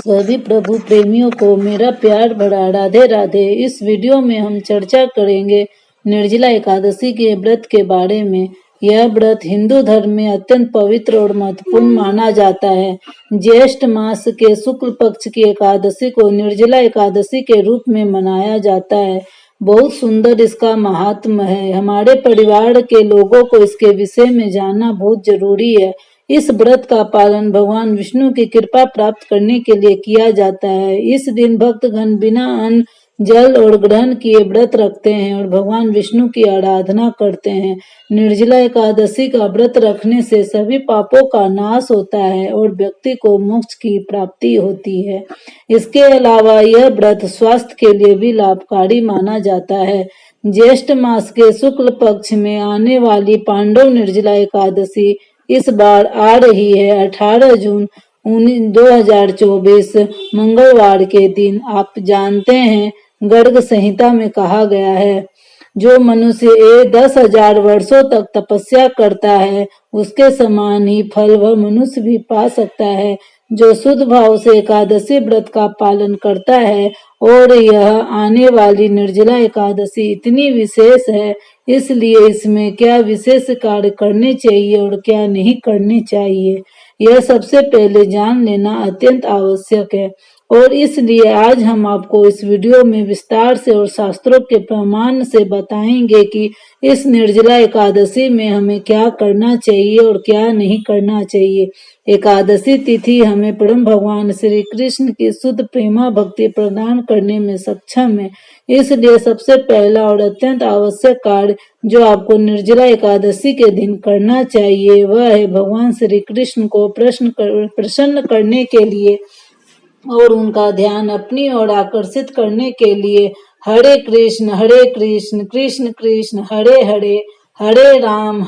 सभी प्रभु प्रेमियों को मेरा प्यार भरा राधे राधे। इस वीडियो में हम चर्चा करेंगे निर्जला एकादशी के व्रत के बारे में। यह व्रत हिंदू धर्म में अत्यंत पवित्र और महत्वपूर्ण माना जाता है। ज्येष्ठ मास के शुक्ल पक्ष की एकादशी को निर्जला एकादशी के रूप में मनाया जाता है। बहुत सुंदर इसका महात्म्य है। हमारे परिवार के लोगों को इसके विषय में जानना बहुत जरूरी है। इस व्रत का पालन भगवान विष्णु की कृपा प्राप्त करने के लिए किया जाता है। इस दिन भक्तगण बिना अन्न जल और ग्रहण किए व्रत रखते हैं और भगवान विष्णु की आराधना करते हैं। निर्जला एकादशी का व्रत रखने से सभी पापों का नाश होता है और व्यक्ति को मोक्ष की प्राप्ति होती है। इसके अलावा यह व्रत स्वास्थ्य के लिए भी लाभकारी माना जाता है। ज्येष्ठ मास के शुक्ल पक्ष में आने वाली पांडव निर्जला एकादशी इस बार आ रही है 18 जून 2024 मंगलवार के दिन। आप जानते हैं गर्ग संहिता में कहा गया है, जो मनुष्य 10,000 वर्षों तक तपस्या करता है उसके समान ही फल वह मनुष्य भी पा सकता है जो शुद्ध भाव से एकादशी व्रत का पालन करता है। और यह आने वाली निर्जला एकादशी इतनी विशेष है, इसलिए इसमें क्या विशेष कार्य करने चाहिए और क्या नहीं करने चाहिए, यह सबसे पहले जान लेना अत्यंत आवश्यक है। और इसलिए आज हम आपको इस वीडियो में विस्तार से और शास्त्रों के प्रमाण से बताएंगे कि इस निर्जला एकादशी में हमें क्या करना चाहिए और क्या नहीं करना चाहिए। एकादशी तिथि हमें परम भगवान श्री कृष्ण की शुद्ध प्रेमा भक्ति प्रदान करने में सक्षम है। इसलिए सबसे पहला और अत्यंत आवश्यक कार्य जो आपको निर्जला एकादशी के दिन करना चाहिए वह है भगवान श्री कृष्ण को प्रसन्न करने के लिए और उनका ध्यान अपनी ओर आकर्षित करने के लिए हरे कृष्ण कृष्ण कृष्ण हरे हरे, हरे राम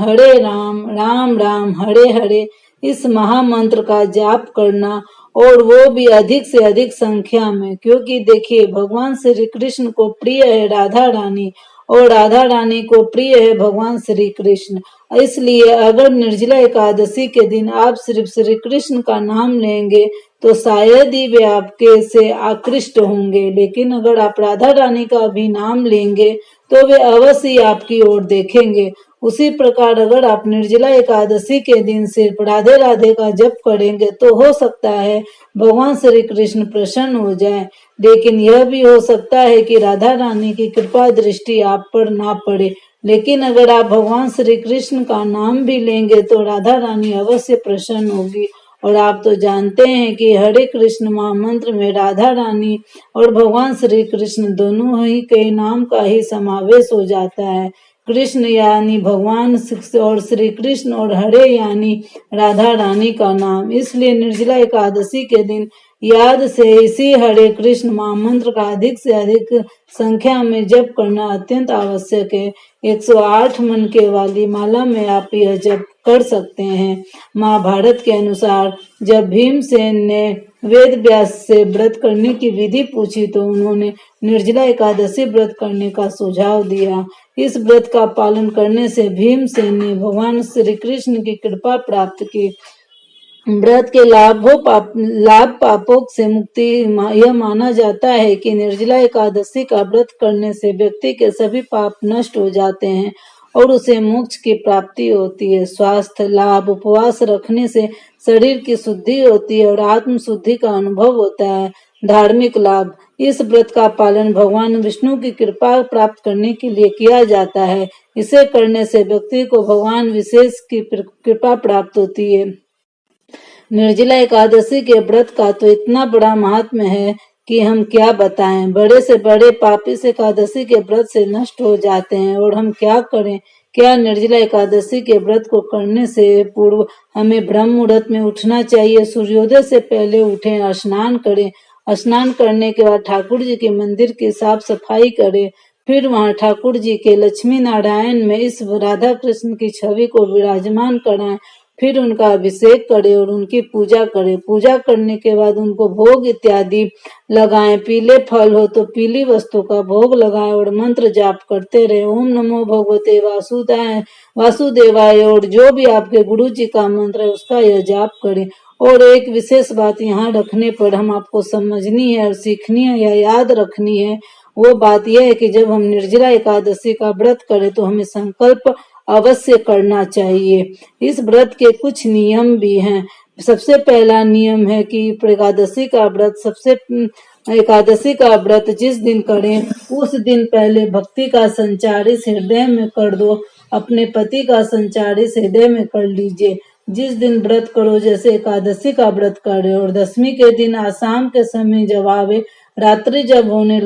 राम राम हरे हरे इस महामंत्र का जाप करना, और वो भी अधिक से अधिक संख्या में। क्योंकि देखिए भगवान श्री कृष्ण को प्रिय है राधा रानी और राधा रानी को प्रिय है भगवान श्री कृष्ण। इसलिए अगर निर्जला एकादशी के दिन आप सिर्फ श्री कृष्ण का नाम लेंगे तो शायद ही वे आपके से आकृष्ट होंगे, लेकिन अगर आप राधा रानी का भी नाम लेंगे तो वे अवश्य ही आपकी ओर देखेंगे। उसी प्रकार अगर आप निर्जला एकादशी के दिन सिर्फ राधे राधे का जप करेंगे तो हो सकता है भगवान श्री कृष्ण प्रसन्न हो जाए, लेकिन यह भी हो सकता है कि राधा रानी की कृपा दृष्टि आप पर ना पड़े। लेकिन अगर आप भगवान श्री कृष्ण का नाम भी लेंगे तो राधा रानी अवश्य प्रसन्न होगी। और आप तो जानते हैं कि हरे कृष्ण महामंत्र में राधा रानी और भगवान श्री कृष्ण दोनों ही के नाम का ही समावेश हो जाता है। कृष्ण यानी भगवान और श्री कृष्ण और हरे यानी राधा रानी का नाम। इसलिए निर्जला एकादशी के दिन याद से इसी हरे कृष्ण महामंत्र का अधिक से अधिक संख्या में जप करना अत्यंत आवश्यक है। 108 मन के वाली माला में आप यह जप कर सकते हैं। महाभारत के अनुसार जब भीमसेन ने वेद व्यास से व्रत करने की विधि पूछी तो उन्होंने निर्जला एकादशी व्रत करने का सुझाव दिया। इस व्रत का पालन करने से भीमसेन ने भगवान श्री कृष्ण की कृपा प्राप्त की। व्रत के लाभ पापों से मुक्ति यह माना जाता है कि निर्जला एकादशी का व्रत करने से व्यक्ति के सभी पाप नष्ट हो जाते हैं और उसे मोक्ष की प्राप्ति होती है। स्वास्थ्य लाभ, उपवास रखने से शरीर की शुद्धि होती है और आत्म शुद्धि का अनुभव होता है। धार्मिक लाभ, इस व्रत का पालन भगवान विष्णु की कृपा प्राप्त करने के लिए किया जाता है। इसे करने से व्यक्ति को भगवान विशेष की कृपा प्राप्त होती है। निर्जला एकादशी के व्रत का तो इतना बड़ा महात्म्य है कि हम क्या बताएं। बड़े से बड़े पाप इस एकादशी के व्रत से नष्ट हो जाते हैं। और हम क्या करें? क्या निर्जला एकादशी के व्रत को करने से पूर्व हमें ब्रह्म मुहूर्त में उठना चाहिए। सूर्योदय से पहले उठें, स्नान करें। स्नान करने के बाद ठाकुर जी के मंदिर की साफ सफाई करें। फिर वहां ठाकुर जी के लक्ष्मी नारायण में इस राधा कृष्ण की छवि को विराजमान कराएं। फिर उनका अभिषेक करें और उनकी पूजा करें। पूजा करने के बाद उनको भोग इत्यादि लगाएं। पीले फल हो तो पीली वस्तु का भोग लगाएं और मंत्र जाप करते रहे। ओम नमो भगवते वासुदेवाय, और जो भी आपके गुरु जी का मंत्र है उसका यह जाप करें। और एक विशेष बात यहाँ रखने पर हम आपको समझनी है और सीखनी है या याद रखनी है, वो बात यह है कि जब हम निर्जला एकादशी का व्रत करें तो हमें संकल्प अवश्य करना चाहिए। इस व्रत के कुछ नियम भी हैं। सबसे पहला नियम है कि एकादशी का व्रत जिस दिन करें उस दिन पहले भक्ति का संचार इस हृदय में कर दो, अपने पति का संचार इस हृदय में कर लीजिए। जिस दिन व्रत करो, जैसे एकादशी का व्रत करे और दशमी के दिन आसाम के समय जब आवे, रात्रि जब होने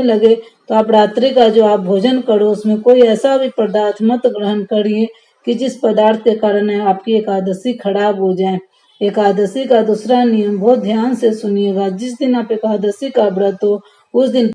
लगे तो आप रात्रि का जो आप भोजन करो उसमें कोई ऐसा भी पदार्थ मत ग्रहण करिए कि जिस पदार्थ के कारण आपकी एकादशी खराब हो जाए। एकादशी का दूसरा नियम बहुत ध्यान से सुनिएगा। जिस दिन आप एकादशी का व्रत हो उस दिन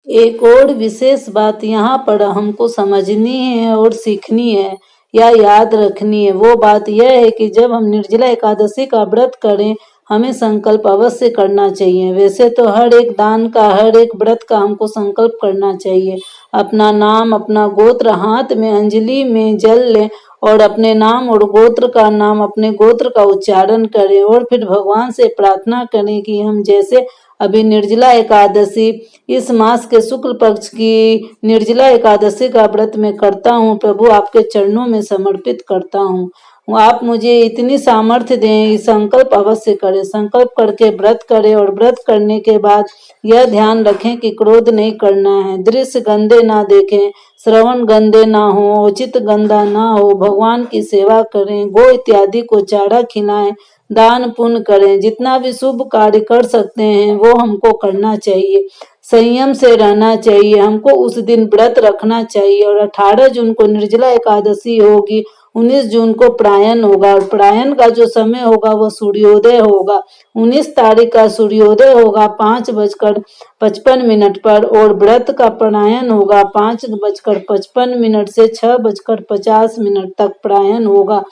एक और विशेष बात यहाँ पर हमको समझनी है और सीखनी है या याद रखनी है। वो बात यह है कि जब हम निर्जला एकादशी का व्रत करें हमें संकल्प अवश्य करना चाहिए। वैसे तो हर एक दान का, हर एक व्रत का हमको संकल्प करना चाहिए। अपना नाम, अपना गोत्र हाथ में अंजलि में जल लें और अपने नाम और गोत्र का नाम, अपने गोत्र का उच्चारण करें और फिर भगवान से प्रार्थना करें कि हम जैसे अभी निर्जला एकादशी इस मास के शुक्ल पक्ष की निर्जला एकादशी का व्रत में करता हूँ, प्रभु आपके चरणों में समर्पित करता हूँ। आप मुझे इतनी सामर्थ्य दें, संकल्प अवश्य करें। संकल्प करके व्रत करें और व्रत करने के बाद यह ध्यान रखें कि क्रोध नहीं करना है, दृश्य गंदे ना देखें, श्रवण गंदे ना हो, उचित गंदा ना हो, भगवान की सेवा करें, गो इत्यादि को चारा खिलाएं, दान पुण्य करें, जितना भी शुभ कार्य कर सकते हैं वो हमको करना चाहिए। संयम से रहना चाहिए, हमको उस दिन व्रत रखना चाहिए। और 18 जून को निर्जला एकादशी होगी, 19 जून को प्रायन होगा और प्रायन का जो समय होगा वो सूर्योदय होगा। 19 तारीख का सूर्योदय होगा 5:55 पर और व्रत का प्रायन होगा 5:55 से 6:50 तक प्रायन होगा।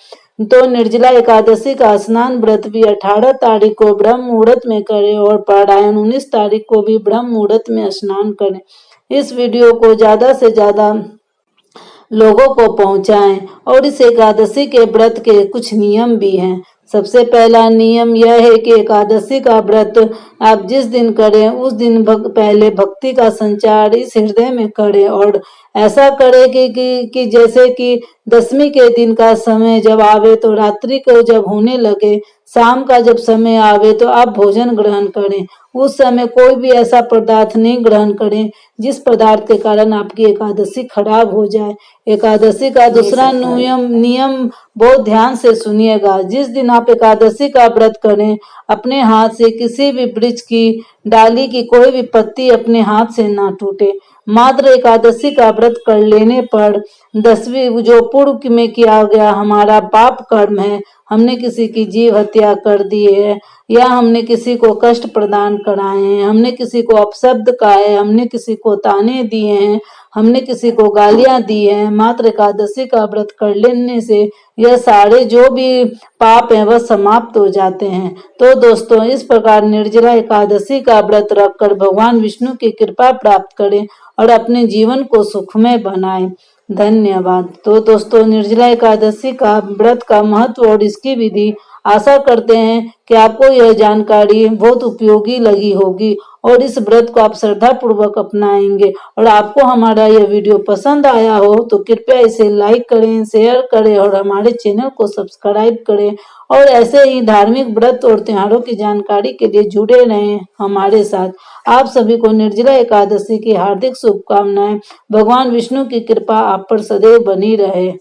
तो निर्जला एकादशी का स्नान व्रत भी 18 तारीख को ब्रह्म मुहूर्त में करें और पारायण 19 तारीख को भी ब्रह्म मुहूर्त में स्नान करें। इस वीडियो को ज्यादा से ज्यादा लोगों को पहुंचाएं। और इस एकादशी के व्रत के कुछ नियम भी हैं। सबसे पहला नियम यह है कि एकादशी का व्रत आप जिस दिन करें उस दिन पहले भक्ति का संचार इस हृदय में करें और ऐसा करें कि जैसे कि दशमी के दिन का समय जब आवे तो रात्रि को जब होने लगे, शाम का जब समय आवे तो आप भोजन ग्रहण करें। उस समय कोई भी ऐसा पदार्थ नहीं ग्रहण करें जिस पदार्थ के कारण आपकी एकादशी खराब हो जाए। एकादशी का दूसरा नियम बहुत ध्यान से सुनिएगा। जिस दिन आप एकादशी का व्रत करें अपने हाथ से किसी भी वृक्ष की डाली की कोई भी पत्ती अपने हाथ से ना टूटे। मात्र एकादशी का व्रत कर लेने पर 10वीं जो पूर्व में किया गया हमारा पाप कर्म है, हमने किसी की जीव हत्या कर दी है या हमने किसी को कष्ट प्रदान कराए हैं, हमने किसी को अपशब्द कहा है, हमने किसी को ताने दिए हैं, हमने किसी को गालियां दी हैं, मात्र एकादशी का व्रत कर लेने से यह सारे जो भी पाप हैं वह समाप्त हो जाते हैं। तो दोस्तों, इस प्रकार निर्जला एकादशी का व्रत रखकर भगवान विष्णु की कृपा प्राप्त करें और अपने जीवन को सुखमय बनाएं। धन्यवाद। तो दोस्तों, निर्जला एकादशी का व्रत का महत्व और इसकी विधि आशा करते हैं कि आपको यह जानकारी बहुत उपयोगी लगी होगी और इस व्रत को आप श्रद्धा पूर्वक अपनाएंगे। और आपको हमारा यह वीडियो पसंद आया हो तो कृपया इसे लाइक करें, शेयर करें और हमारे चैनल को सब्सक्राइब करें और ऐसे ही धार्मिक व्रत और त्योहारों की जानकारी के लिए जुड़े रहें हमारे साथ। आप सभी को निर्जला एकादशी की हार्दिक शुभकामनाएं। भगवान विष्णु की कृपा आप पर सदैव बनी रहे।